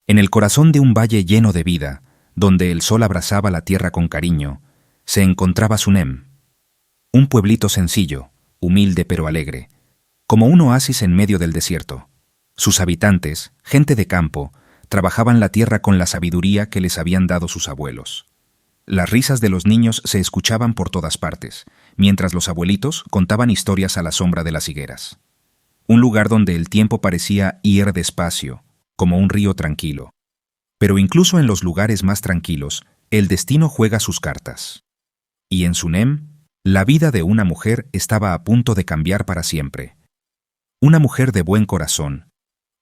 En el corazón de un valle lleno de vida, donde el sol abrazaba la tierra con cariño, se encontraba Sunem, un pueblito sencillo, humilde pero alegre, como un oasis en medio del desierto. Sus habitantes, gente de campo, trabajaban la tierra con la sabiduría que les habían dado sus abuelos. Las risas de los niños se escuchaban por todas partes, mientras los abuelitos contaban historias a la sombra de las higueras. Un lugar donde el tiempo parecía ir despacio, como un río tranquilo. Pero incluso en los lugares más tranquilos, el destino juega sus cartas. Y en Sunem, la vida de una mujer estaba a punto de cambiar para siempre. Una mujer de buen corazón,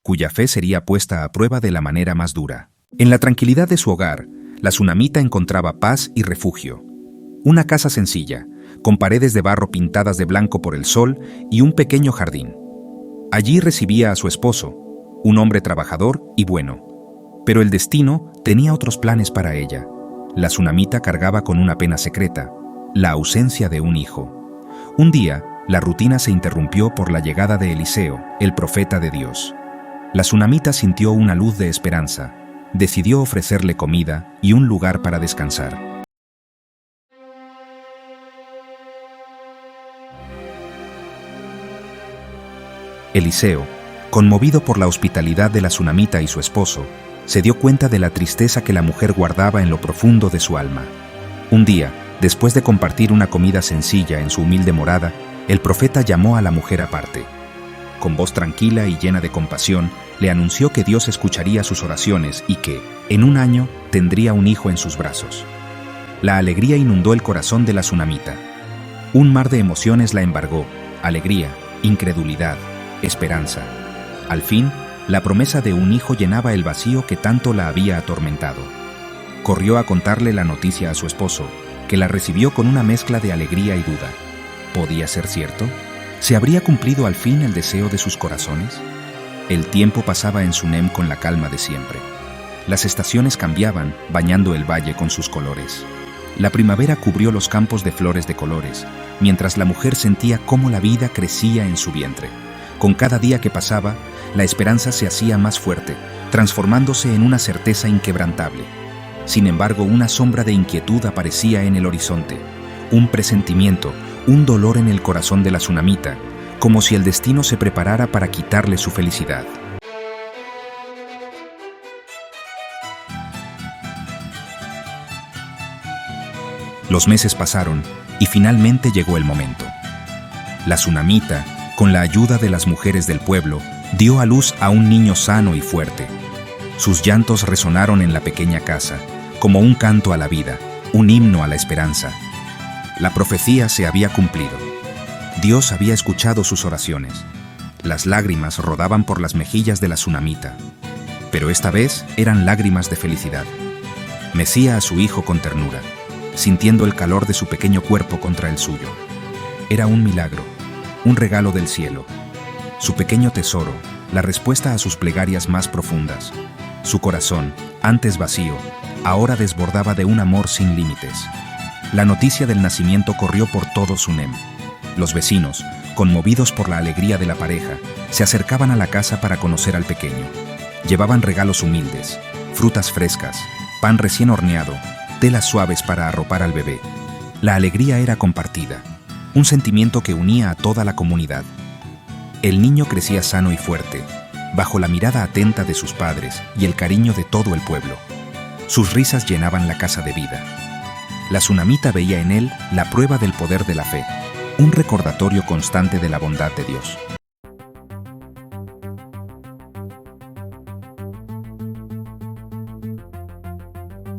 cuya fe sería puesta a prueba de la manera más dura. En la tranquilidad de su hogar, la tsunamita encontraba paz y refugio. Una casa sencilla, con paredes de barro pintadas de blanco por el sol y un pequeño jardín. Allí recibía a su esposo, un hombre trabajador y bueno. Pero el destino tenía otros planes para ella. La tsunamita cargaba con una pena secreta, la ausencia de un hijo. Un día, la rutina se interrumpió por la llegada de Eliseo, el profeta de Dios. La tsunamita sintió una luz de esperanza. Decidió ofrecerle comida y un lugar para descansar. Eliseo, conmovido por la hospitalidad de la tsunamita y su esposo, se dio cuenta de la tristeza que la mujer guardaba en lo profundo de su alma. Un día, después de compartir una comida sencilla en su humilde morada, el profeta llamó a la mujer aparte. Con voz tranquila y llena de compasión, le anunció que Dios escucharía sus oraciones y que, en un año, tendría un hijo en sus brazos. La alegría inundó el corazón de la tsunamita. Un mar de emociones la embargó: alegría, incredulidad, esperanza. Al fin, la promesa de un hijo llenaba el vacío que tanto la había atormentado. Corrió a contarle la noticia a su esposo, que la recibió con una mezcla de alegría y duda. ¿Podía ser cierto? ¿Se habría cumplido al fin el deseo de sus corazones? El tiempo pasaba en Sunem con la calma de siempre. Las estaciones cambiaban, bañando el valle con sus colores. La primavera cubrió los campos de flores de colores, mientras la mujer sentía cómo la vida crecía en su vientre. Con cada día que pasaba, la esperanza se hacía más fuerte, transformándose en una certeza inquebrantable. Sin embargo, una sombra de inquietud aparecía en el horizonte, un presentimiento, un dolor en el corazón de la tsunamita, como si el destino se preparara para quitarle su felicidad. Los meses pasaron y finalmente llegó el momento. La tsunamita, con la ayuda de las mujeres del pueblo, dio a luz a un niño sano y fuerte. Sus llantos resonaron en la pequeña casa, como un canto a la vida, un himno a la esperanza. La profecía se había cumplido. Dios había escuchado sus oraciones. Las lágrimas rodaban por las mejillas de la tsunamita. Pero esta vez eran lágrimas de felicidad. Mecía a su hijo con ternura, sintiendo el calor de su pequeño cuerpo contra el suyo. Era un milagro, un regalo del cielo. Su pequeño tesoro, la respuesta a sus plegarias más profundas. Su corazón, antes vacío, ahora desbordaba de un amor sin límites. La noticia del nacimiento corrió por todo Sunem. Los vecinos, conmovidos por la alegría de la pareja, se acercaban a la casa para conocer al pequeño. Llevaban regalos humildes, frutas frescas, pan recién horneado, telas suaves para arropar al bebé. La alegría era compartida, un sentimiento que unía a toda la comunidad. El niño crecía sano y fuerte, bajo la mirada atenta de sus padres y el cariño de todo el pueblo. Sus risas llenaban la casa de vida. La tsunamita veía en él la prueba del poder de la fe, un recordatorio constante de la bondad de Dios.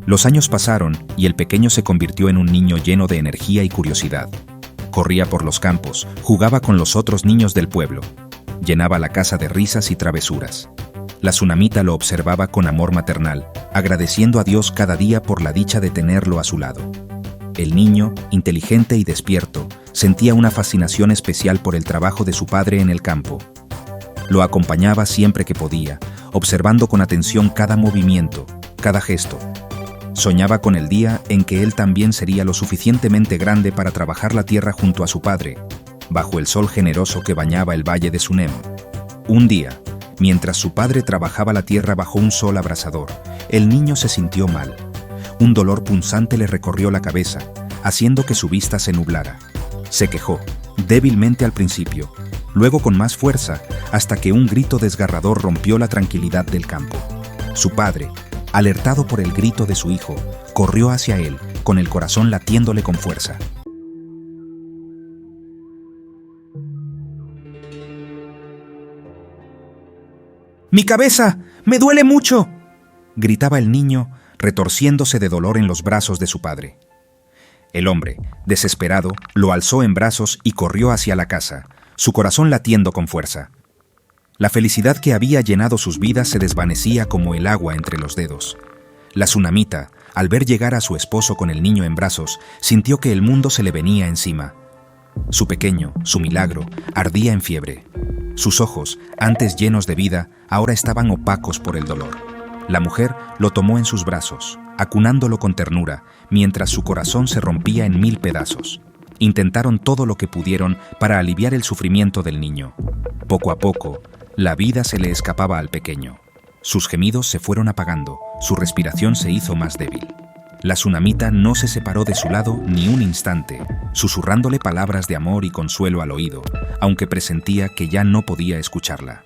Los años pasaron y el pequeño se convirtió en un niño lleno de energía y curiosidad. Corría por los campos, jugaba con los otros niños del pueblo, llenaba la casa de risas y travesuras. La tsunamita lo observaba con amor maternal, agradeciendo a Dios cada día por la dicha de tenerlo a su lado. El niño, inteligente y despierto, sentía una fascinación especial por el trabajo de su padre en el campo. Lo acompañaba siempre que podía, observando con atención cada movimiento, cada gesto. Soñaba con el día en que él también sería lo suficientemente grande para trabajar la tierra junto a su padre, bajo el sol generoso que bañaba el valle de Sunem. Un día, Mientras su padre trabajaba la tierra bajo un sol abrasador, el niño se sintió mal. Un dolor punzante le recorrió la cabeza, haciendo que su vista se nublara. Se quejó, débilmente al principio, luego con más fuerza, hasta que un grito desgarrador rompió la tranquilidad del campo. Su padre, alertado por el grito de su hijo, corrió hacia él, con el corazón latiéndole con fuerza. ¡Mi cabeza! ¡Me duele mucho!, gritaba el niño, retorciéndose de dolor en los brazos de su padre. El hombre, desesperado, lo alzó en brazos y corrió hacia la casa, su corazón latiendo con fuerza. La felicidad que había llenado sus vidas se desvanecía como el agua entre los dedos. La tsunamita, al ver llegar a su esposo con el niño en brazos, sintió que el mundo se le venía encima. Su pequeño, su milagro, ardía en fiebre. Sus ojos, antes llenos de vida, ahora estaban opacos por el dolor. La mujer lo tomó en sus brazos, acunándolo con ternura, mientras su corazón se rompía en 1000 pedazos. Intentaron todo lo que pudieron para aliviar el sufrimiento del niño. Poco a poco, la vida se le escapaba al pequeño. Sus gemidos se fueron apagando, su respiración se hizo más débil. La tsunamita no se separó de su lado ni un instante, susurrándole palabras de amor y consuelo al oído, aunque presentía que ya no podía escucharla.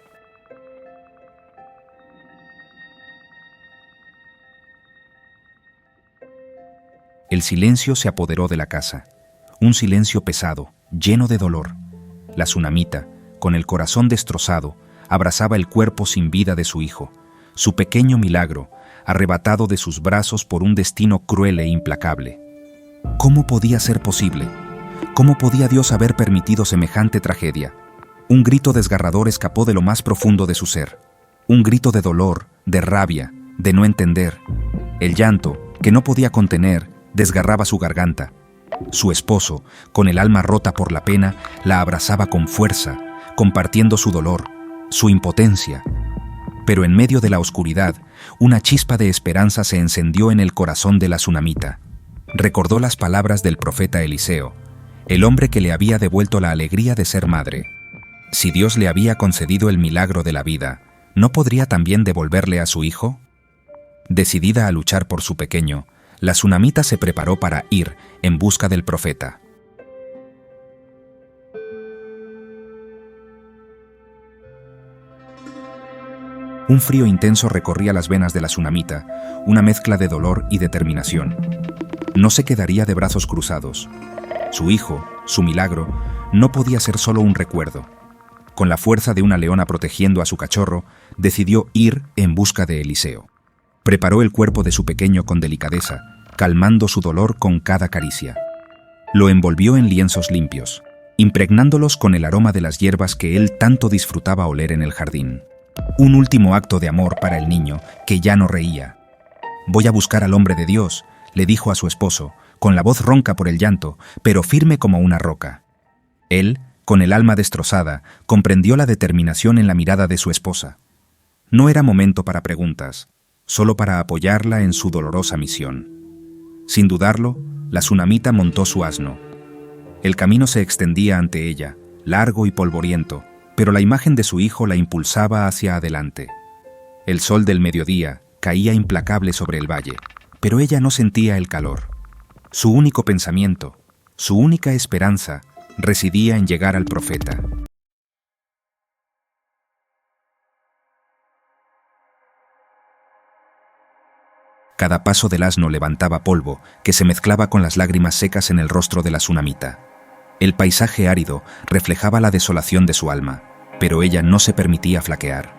El silencio se apoderó de la casa, un silencio pesado, lleno de dolor. La tsunamita, con el corazón destrozado, abrazaba el cuerpo sin vida de su hijo, su pequeño milagro, arrebatado de sus brazos por un destino cruel e implacable. ¿Cómo podía ser posible? ¿Cómo podía Dios haber permitido semejante tragedia? Un grito desgarrador escapó de lo más profundo de su ser. Un grito de dolor, de rabia, de no entender. El llanto, que no podía contener, desgarraba su garganta. Su esposo, con el alma rota por la pena, la abrazaba con fuerza, compartiendo su dolor, su impotencia. Pero en medio de la oscuridad, una chispa de esperanza se encendió en el corazón de la tsunamita. Recordó las palabras del profeta Eliseo, el hombre que le había devuelto la alegría de ser madre. Si Dios le había concedido el milagro de la vida, ¿no podría también devolverle a su hijo? Decidida a luchar por su pequeño, la tsunamita se preparó para ir en busca del profeta. Un frío intenso recorría las venas de la tsunamita, una mezcla de dolor y determinación. No se quedaría de brazos cruzados. Su hijo, su milagro, no podía ser solo un recuerdo. Con la fuerza de una leona protegiendo a su cachorro, decidió ir en busca de Eliseo. Preparó el cuerpo de su pequeño con delicadeza, calmando su dolor con cada caricia. Lo envolvió en lienzos limpios, impregnándolos con el aroma de las hierbas que él tanto disfrutaba oler en el jardín. Un último acto de amor para el niño, que ya no reía. «Voy a buscar al hombre de Dios», le dijo a su esposo, con la voz ronca por el llanto, pero firme como una roca. Él, con el alma destrozada, comprendió la determinación en la mirada de su esposa. No era momento para preguntas, solo para apoyarla en su dolorosa misión. Sin dudarlo, la tsunamita montó su asno. El camino se extendía ante ella, largo y polvoriento, pero la imagen de su hijo la impulsaba hacia adelante. El sol del mediodía caía implacable sobre el valle, pero ella no sentía el calor. Su único pensamiento, su única esperanza, residía en llegar al profeta. Cada paso del asno levantaba polvo que se mezclaba con las lágrimas secas en el rostro de la tsunamita. El paisaje árido reflejaba la desolación de su alma, pero ella no se permitía flaquear.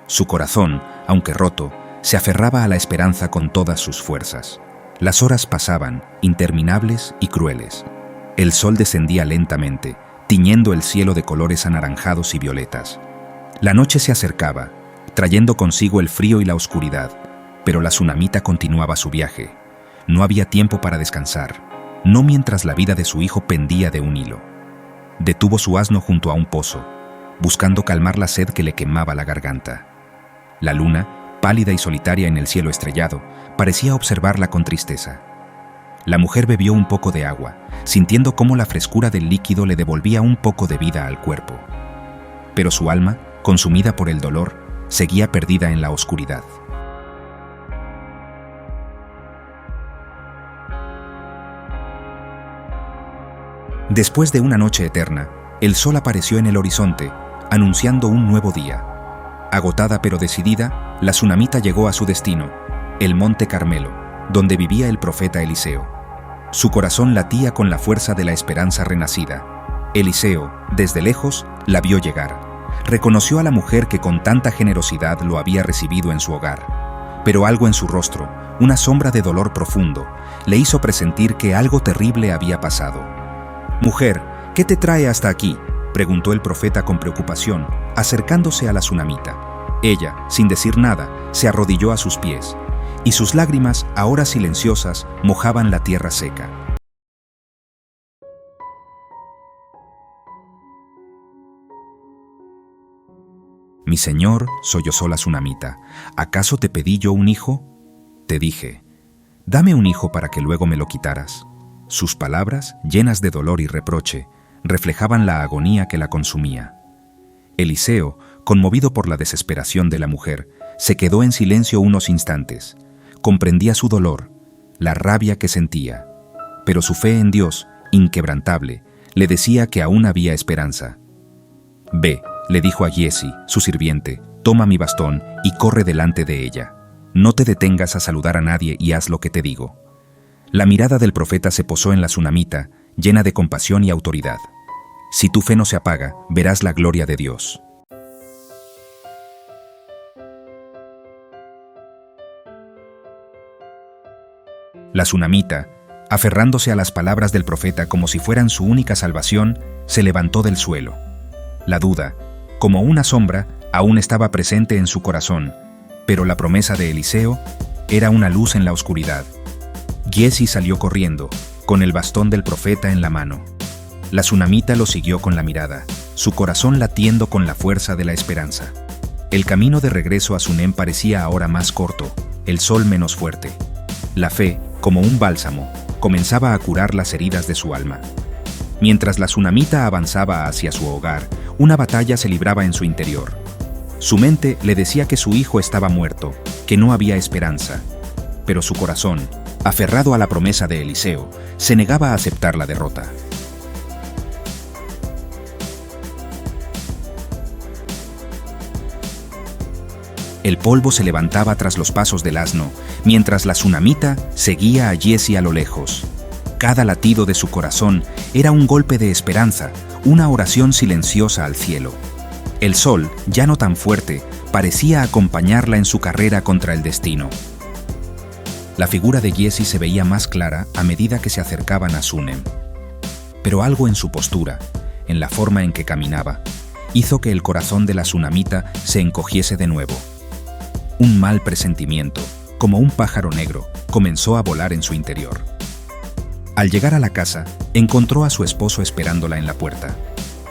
Su corazón, aunque roto, se aferraba a la esperanza con todas sus fuerzas. Las horas pasaban, interminables y crueles. El sol descendía lentamente, tiñendo el cielo de colores anaranjados y violetas. La noche se acercaba, trayendo consigo el frío y la oscuridad, pero la tsunamita continuaba su viaje. No había tiempo para descansar, no mientras la vida de su hijo pendía de un hilo. Detuvo su asno junto a un pozo, buscando calmar la sed que le quemaba la garganta. La luna, pálida y solitaria en el cielo estrellado, parecía observarla con tristeza. La mujer bebió un poco de agua, sintiendo cómo la frescura del líquido le devolvía un poco de vida al cuerpo. Pero su alma, consumida por el dolor, seguía perdida en la oscuridad. Después de una noche eterna, el sol apareció en el horizonte, anunciando un nuevo día. Agotada pero decidida, la tsunamita llegó a su destino, el Monte Carmelo, donde vivía el profeta Eliseo. Su corazón latía con la fuerza de la esperanza renacida. Eliseo, desde lejos, la vio llegar. Reconoció a la mujer que con tanta generosidad lo había recibido en su hogar. Pero algo en su rostro, una sombra de dolor profundo, le hizo presentir que algo terrible había pasado. «Mujer, ¿qué te trae hasta aquí?», preguntó el profeta con preocupación, acercándose a la tsunamita. Ella, sin decir nada, se arrodilló a sus pies, y sus lágrimas, ahora silenciosas, mojaban la tierra seca. «Mi señor», sollozó la tsunamita, «¿acaso te pedí yo un hijo? Te dije, dame un hijo para que luego me lo quitaras». Sus palabras, llenas de dolor y reproche, reflejaban la agonía que la consumía. Eliseo, conmovido por la desesperación de la mujer, se quedó en silencio unos instantes. Comprendía su dolor, la rabia que sentía, pero su fe en Dios, inquebrantable, le decía que aún había esperanza. «Ve», le dijo a Giesi, su sirviente, «toma mi bastón y corre delante de ella. No te detengas a saludar a nadie y haz lo que te digo». La mirada del profeta se posó en la tsunamita, llena de compasión y autoridad. «Si tu fe no se apaga, verás la gloria de Dios». La tsunamita, aferrándose a las palabras del profeta como si fueran su única salvación, se levantó del suelo. La duda, como una sombra, aún estaba presente en su corazón, pero la promesa de Eliseo era una luz en la oscuridad. Giesi salió corriendo, con el bastón del profeta en la mano. La tsunamita lo siguió con la mirada, su corazón latiendo con la fuerza de la esperanza. El camino de regreso a Sunem parecía ahora más corto, el sol menos fuerte. La fe, como un bálsamo, comenzaba a curar las heridas de su alma. Mientras la tsunamita avanzaba hacia su hogar, una batalla se libraba en su interior. Su mente le decía que su hijo estaba muerto, que no había esperanza, pero su corazón, aferrado a la promesa de Eliseo, se negaba a aceptar la derrota. El polvo se levantaba tras los pasos del asno, mientras la tsunamita seguía a Giesi a lo lejos. Cada latido de su corazón era un golpe de esperanza, una oración silenciosa al cielo. El sol, ya no tan fuerte, parecía acompañarla en su carrera contra el destino. La figura de Giesi se veía más clara a medida que se acercaban a Sunem. Pero algo en su postura, en la forma en que caminaba, hizo que el corazón de la tsunamita se encogiese de nuevo. Un mal presentimiento, como un pájaro negro, comenzó a volar en su interior. Al llegar a la casa, encontró a su esposo esperándola en la puerta.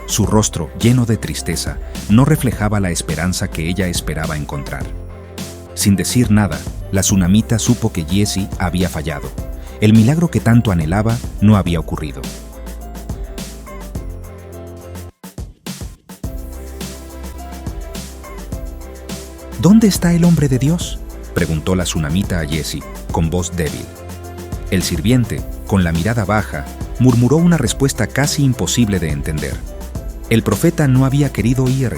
Su rostro, lleno de tristeza, no reflejaba la esperanza que ella esperaba encontrar. Sin decir nada, la tsunamita supo que Giesi había fallado. El milagro que tanto anhelaba no había ocurrido. «¿Dónde está el hombre de Dios?», preguntó la tsunamita a Giesi, con voz débil. El sirviente, con la mirada baja, murmuró una respuesta casi imposible de entender. El profeta no había querido oír.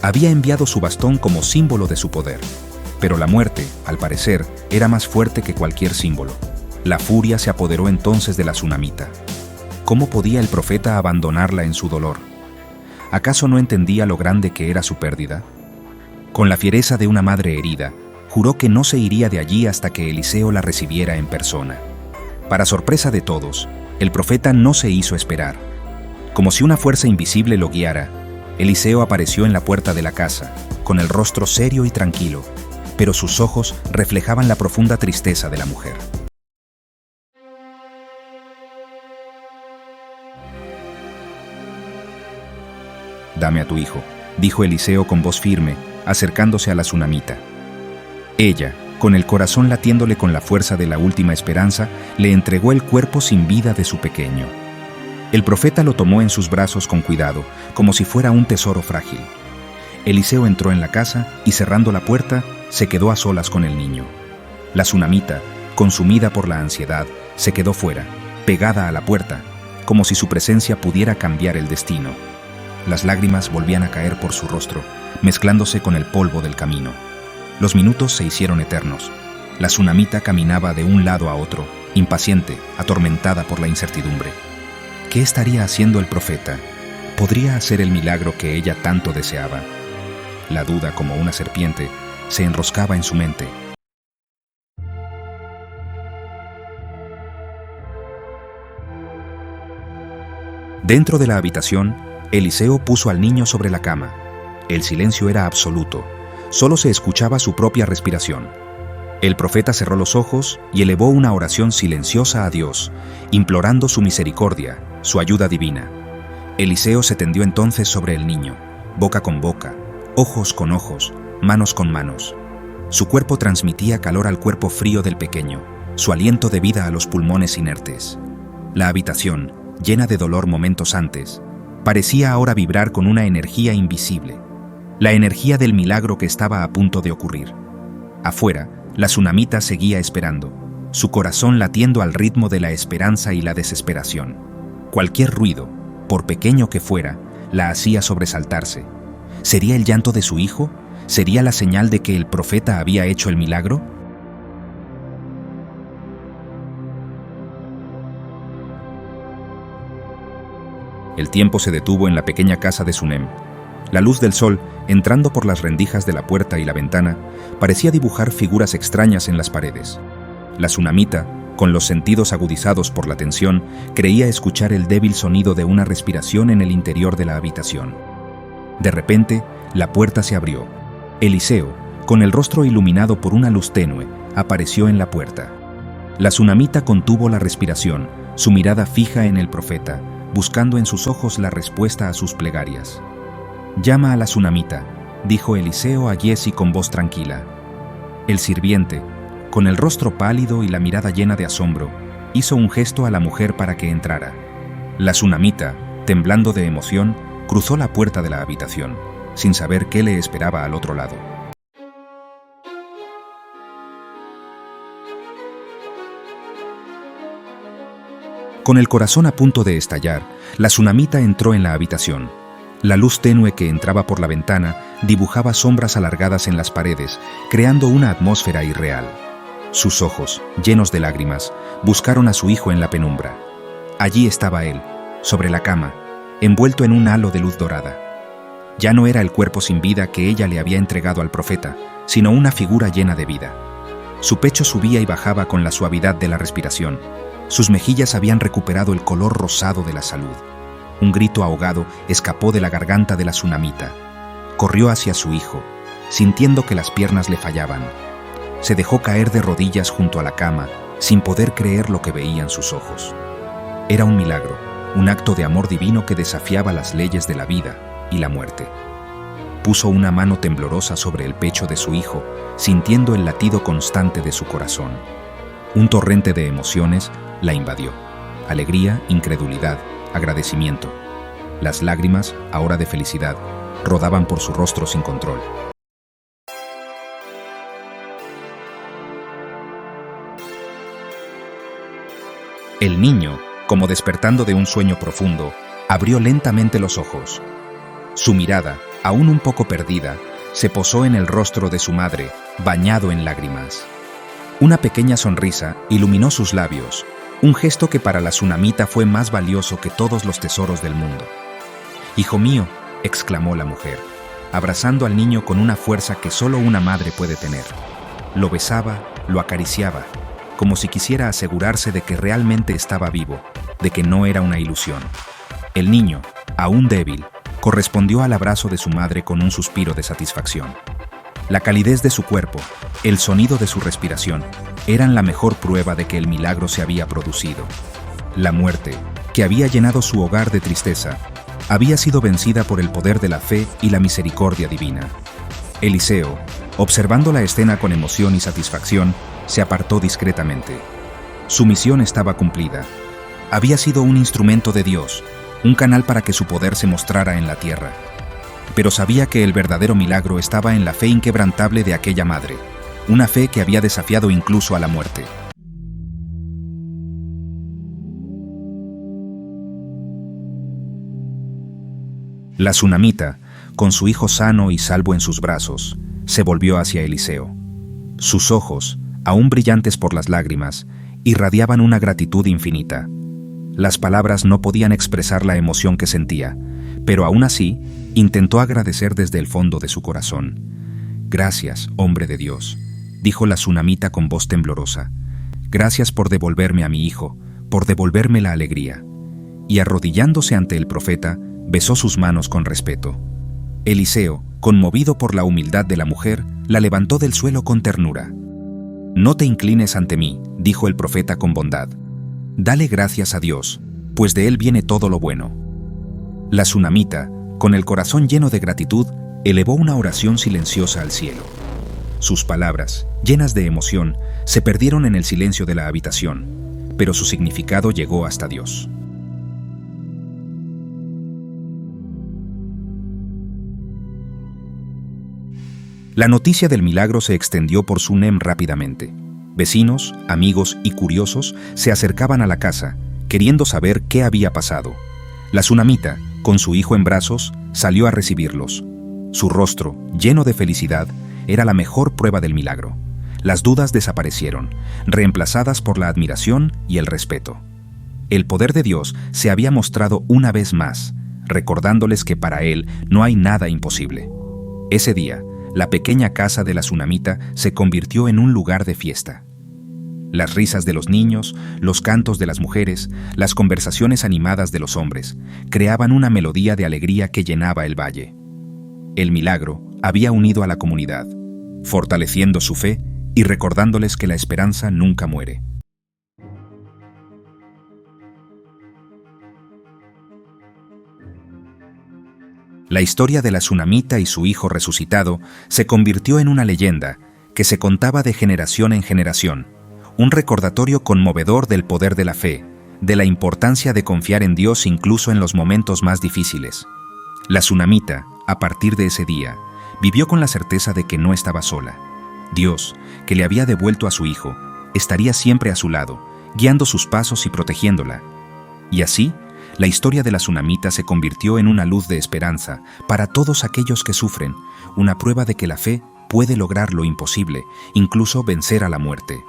Había enviado su bastón como símbolo de su poder. Pero la muerte, al parecer, era más fuerte que cualquier símbolo. La furia se apoderó entonces de la tsunamita. ¿Cómo podía el profeta abandonarla en su dolor? ¿Acaso no entendía lo grande que era su pérdida? Con la fiereza de una madre herida, juró que no se iría de allí hasta que Eliseo la recibiera en persona. Para sorpresa de todos, el profeta no se hizo esperar. Como si una fuerza invisible lo guiara, Eliseo apareció en la puerta de la casa, con el rostro serio y tranquilo, pero sus ojos reflejaban la profunda tristeza de la mujer. «Dame a tu hijo», dijo Eliseo con voz firme, acercándose a la tsunamita. Ella, con el corazón latiéndole con la fuerza de la última esperanza, le entregó el cuerpo sin vida de su pequeño. El profeta lo tomó en sus brazos con cuidado, como si fuera un tesoro frágil. Eliseo entró en la casa y, cerrando la puerta, se quedó a solas con el niño. La tsunamita, consumida por la ansiedad, se quedó fuera, pegada a la puerta, como si su presencia pudiera cambiar el destino. Las lágrimas volvían a caer por su rostro, mezclándose con el polvo del camino. Los minutos se hicieron eternos. La tsunamita caminaba de un lado a otro, impaciente, atormentada por la incertidumbre. ¿Qué estaría haciendo el profeta? ¿Podría hacer el milagro que ella tanto deseaba? La duda, como una serpiente, se enroscaba en su mente. Dentro de la habitación, Eliseo puso al niño sobre la cama. El silencio era absoluto. Solo se escuchaba su propia respiración. El profeta cerró los ojos y elevó una oración silenciosa a Dios, implorando su misericordia, su ayuda divina. Eliseo se tendió entonces sobre el niño, boca con boca, ojos con ojos, manos con manos. Su cuerpo transmitía calor al cuerpo frío del pequeño, su aliento de vida a los pulmones inertes. La habitación, llena de dolor momentos antes, parecía ahora vibrar con una energía invisible, la energía del milagro que estaba a punto de ocurrir. Afuera, la tsunamita seguía esperando, su corazón latiendo al ritmo de la esperanza y la desesperación. Cualquier ruido, por pequeño que fuera, la hacía sobresaltarse. ¿Sería el llanto de su hijo? ¿Sería la señal de que el profeta había hecho el milagro? El tiempo se detuvo en la pequeña casa de Sunem. La luz del sol, entrando por las rendijas de la puerta y la ventana, parecía dibujar figuras extrañas en las paredes. La tsunamita, con los sentidos agudizados por la tensión, creía escuchar el débil sonido de una respiración en el interior de la habitación. De repente, la puerta se abrió. Eliseo, con el rostro iluminado por una luz tenue, apareció en la puerta. La tsunamita contuvo la respiración, su mirada fija en el profeta, buscando en sus ojos la respuesta a sus plegarias. «Llama a la tsunamita», dijo Eliseo a Giezi con voz tranquila. El sirviente, con el rostro pálido y la mirada llena de asombro, hizo un gesto a la mujer para que entrara. La tsunamita, temblando de emoción, cruzó la puerta de la habitación, sin saber qué le esperaba al otro lado. Con el corazón a punto de estallar, la tsunamita entró en la habitación. La luz tenue que entraba por la ventana dibujaba sombras alargadas en las paredes, creando una atmósfera irreal. Sus ojos, llenos de lágrimas, buscaron a su hijo en la penumbra. Allí estaba él, sobre la cama, envuelto en un halo de luz dorada. Ya no era el cuerpo sin vida que ella le había entregado al profeta, sino una figura llena de vida. Su pecho subía y bajaba con la suavidad de la respiración. Sus mejillas habían recuperado el color rosado de la salud. Un grito ahogado escapó de la garganta de la tsunamita. Corrió hacia su hijo, sintiendo que las piernas le fallaban. Se dejó caer de rodillas junto a la cama, sin poder creer lo que veían sus ojos. Era un milagro, un acto de amor divino que desafiaba las leyes de la vida y la muerte. Puso una mano temblorosa sobre el pecho de su hijo, sintiendo el latido constante de su corazón. Un torrente de emociones la invadió. Alegría, incredulidad, agradecimiento. Las lágrimas, ahora de felicidad, rodaban por su rostro sin control. El niño, como despertando de un sueño profundo, abrió lentamente los ojos. Su mirada, aún un poco perdida, se posó en el rostro de su madre, bañado en lágrimas. Una pequeña sonrisa iluminó sus labios, un gesto que para la tsunamita fue más valioso que todos los tesoros del mundo. «Hijo mío», exclamó la mujer, abrazando al niño con una fuerza que solo una madre puede tener. Lo besaba, lo acariciaba, como si quisiera asegurarse de que realmente estaba vivo, de que no era una ilusión. El niño, aún débil, correspondió al abrazo de su madre con un suspiro de satisfacción. La calidez de su cuerpo, el sonido de su respiración, eran la mejor prueba de que el milagro se había producido. La muerte, que había llenado su hogar de tristeza, había sido vencida por el poder de la fe y la misericordia divina. Eliseo, observando la escena con emoción y satisfacción, se apartó discretamente. Su misión estaba cumplida. Había sido un instrumento de Dios, un canal para que su poder se mostrara en la tierra. pero sabía que el verdadero milagro estaba en la fe inquebrantable de aquella madre, una fe que había desafiado incluso a la muerte. La tsunamita, con su hijo sano y salvo en sus brazos, se volvió hacia Eliseo. Sus ojos, aún brillantes por las lágrimas, irradiaban una gratitud infinita. Las palabras no podían expresar la emoción que sentía, pero aún así intentó agradecer desde el fondo de su corazón. «Gracias, hombre de Dios», dijo la tsunamita con voz temblorosa. «Gracias por devolverme a mi hijo, por devolverme la alegría». Y arrodillándose ante el profeta, besó sus manos con respeto. Eliseo, conmovido por la humildad de la mujer, la levantó del suelo con ternura. «No te inclines ante mí», dijo el profeta con bondad. «Dale gracias a Dios, pues de él viene todo lo bueno». La tsunamita, con el corazón lleno de gratitud, elevó una oración silenciosa al cielo. Sus palabras, llenas de emoción, se perdieron en el silencio de la habitación, pero su significado llegó hasta Dios. La noticia del milagro se extendió por Sunem rápidamente. Vecinos, amigos y curiosos se acercaban a la casa, queriendo saber qué había pasado. La tsunamita, con su hijo en brazos, salió a recibirlos. Su rostro, lleno de felicidad, era la mejor prueba del milagro. Las dudas desaparecieron, reemplazadas por la admiración y el respeto. El poder de Dios se había mostrado una vez más, recordándoles que para Él no hay nada imposible. Ese día, la pequeña casa de la tsunamita se convirtió en un lugar de fiesta. Las risas de los niños, los cantos de las mujeres, las conversaciones animadas de los hombres, creaban una melodía de alegría que llenaba el valle. El milagro había unido a la comunidad, fortaleciendo su fe y recordándoles que la esperanza nunca muere. La historia de la tsunamita y su hijo resucitado se convirtió en una leyenda que se contaba de generación en generación, un recordatorio conmovedor del poder de la fe, de la importancia de confiar en Dios incluso en los momentos más difíciles. La tsunamita, a partir de ese día, vivió con la certeza de que no estaba sola. Dios, que le había devuelto a su hijo, estaría siempre a su lado, guiando sus pasos y protegiéndola. Y así, la historia de la tsunamita se convirtió en una luz de esperanza para todos aquellos que sufren, una prueba de que la fe puede lograr lo imposible, incluso vencer a la muerte.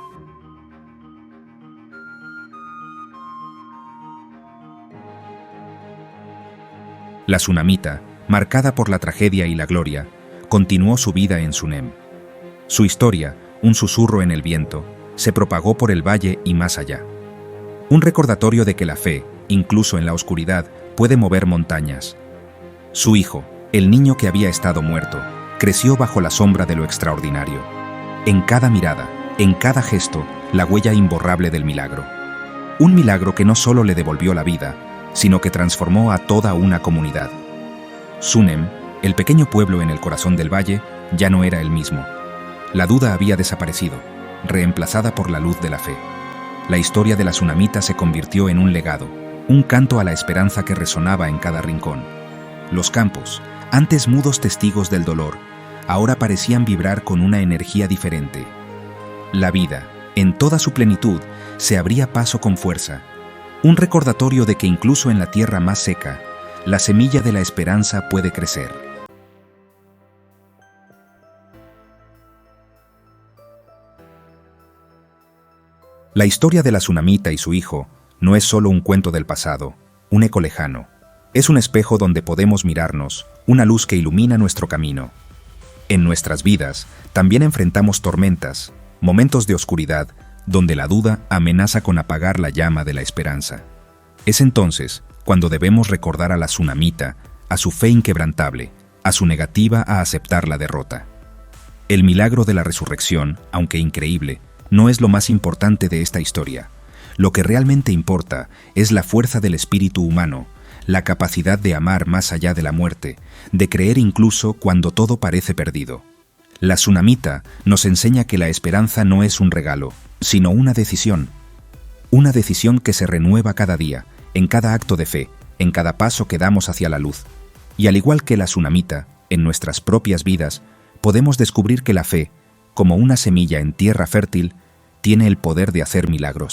La tsunamita, marcada por la tragedia y la gloria, continuó su vida en Sunem. Su historia, un susurro en el viento, se propagó por el valle y más allá. Un recordatorio de que la fe, incluso en la oscuridad, puede mover montañas. Su hijo, el niño que había estado muerto, creció bajo la sombra de lo extraordinario. En cada mirada, en cada gesto, la huella imborrable del milagro. Un milagro que no solo le devolvió la vida, sino que transformó a toda una comunidad. Sunem, el pequeño pueblo en el corazón del valle, ya no era el mismo. La duda había desaparecido, reemplazada por la luz de la fe. La historia de la tsunamita se convirtió en un legado, un canto a la esperanza que resonaba en cada rincón. Los campos, antes mudos testigos del dolor, ahora parecían vibrar con una energía diferente. La vida, en toda su plenitud, se abría paso con fuerza. Un recordatorio de que incluso en la tierra más seca, la semilla de la esperanza puede crecer. La historia de la tsunamita y su hijo no es solo un cuento del pasado, un eco lejano. Es un espejo donde podemos mirarnos, una luz que ilumina nuestro camino. En nuestras vidas también enfrentamos tormentas, momentos de oscuridad, donde la duda amenaza con apagar la llama de la esperanza. Es entonces cuando debemos recordar a la tsunamita, a su fe inquebrantable, a su negativa a aceptar la derrota. El milagro de la resurrección, aunque increíble, no es lo más importante de esta historia. Lo que realmente importa es la fuerza del espíritu humano, la capacidad de amar más allá de la muerte, de creer incluso cuando todo parece perdido. La tsunamita nos enseña que la esperanza no es un regalo, sino una decisión que se renueva cada día, en cada acto de fe, en cada paso que damos hacia la luz. Y al igual que la tsunamita, en nuestras propias vidas, podemos descubrir que la fe, como una semilla en tierra fértil, tiene el poder de hacer milagros.